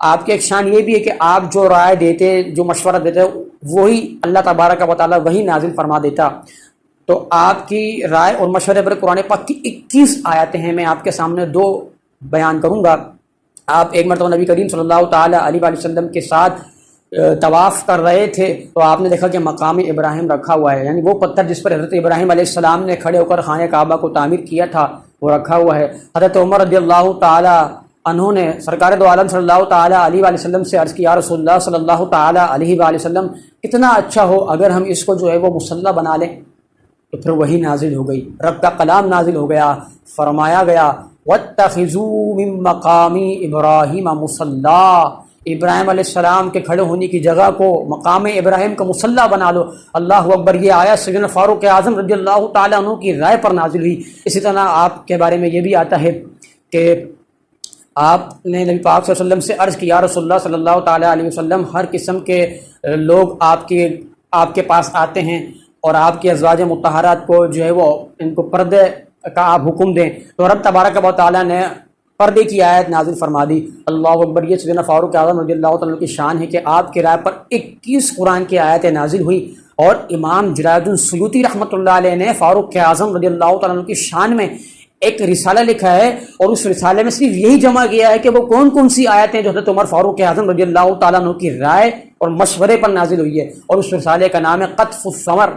آپ کی ایک شان یہ بھی ہے کہ آپ جو رائے دیتے، جو مشورہ دیتے، وہی اللہ تبارک و تعالیٰ وہی نازل فرما دیتا۔ تو آپ کی رائے اور مشورے پر قرآن پاک کی 21 آیتیں ہیں، میں آپ کے سامنے 2 بیان کروں گا۔ آپ ایک مرتبہ نبی کریم صلی اللہ تعالیٰ علیہ وآلہ وسلم کے ساتھ طواف کر رہے تھے، تو آپ نے دیکھا کہ مقام ابراہیم رکھا ہوا ہے، یعنی وہ پتھر جس پر حضرت ابراہیم علیہ السلام نے کھڑے ہو کر خانہ کعبہ کو تعمیر کیا تھا وہ رکھا ہوا ہے۔ حضرت عمر رضی اللہ تعالیٰ انہوں نے سرکار دو عالم صلی اللہ تعالیٰ علیہ وآلہ وسلم سے عرض کیا، یا رسول اللہ صلی اللہ تعالیٰ علیہ وآلہ وسلم، اتنا اچھا ہو اگر ہم اس کو جو ہے وہ مصلی بنا لیں۔ تو پھر وہی نازل ہو گئی، رب کا کلام نازل ہو گیا، فرمایا گیا وَاتَّخِذُوا مِن مَّقَامِ إِبْرَاهِيمَ مُصَلًّى، ابراہیم علیہ السلام کے کھڑے ہونے کی جگہ کو مقام ابراہیم کا مصلی بنا لو۔ اللہ اکبر، یہ آیت سیدنا فاروق اعظم رضی اللہ تعالیٰ عنہ کی رائے پر نازل ہوئی۔ اسی طرح آپ کے بارے میں یہ بھی آتا ہے کہ آپ نے نبی پاک صلی اللہ علیہ وسلم سے عرض کیا، یا رسول اللہ صلی اللہ تعالیٰ علیہ وسلم، ہر قسم کے لوگ آپ کے پاس آتے ہیں اور آپ کی ازواج مطہرات کو جو ہے وہ ان کو پردے کا آپ حکم دیں، تو رب تبارک و تعالیٰ نے پردے کی آیت نازل فرما دی۔ اللہ اکبر، یہ سیدنا فاروق اعظم رضی اللہ تعالیٰ کی شان ہے کہ آپ کی رائے پر 21 قرآن کی آیتیں نازل ہوئی۔ اور امام جلال الدین سیوطی رحمۃ اللہ علیہ نے فاروق اعظم رضی اللہ تعالیٰ کی شان میں ایک رسالہ لکھا ہے، اور اس رسالے میں صرف یہی جمع کیا ہے کہ وہ کون کون سی آیتیں جو حضرت عمر فاروق اعظم رضی اللہ تعالیٰ عنہ کی رائے اور مشورے پر نازل ہوئی ہے، اور اس رسالے کا نام ہے قطف الثمر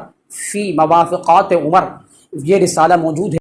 فی موافقات عمر۔ یہ رسالہ موجود ہے۔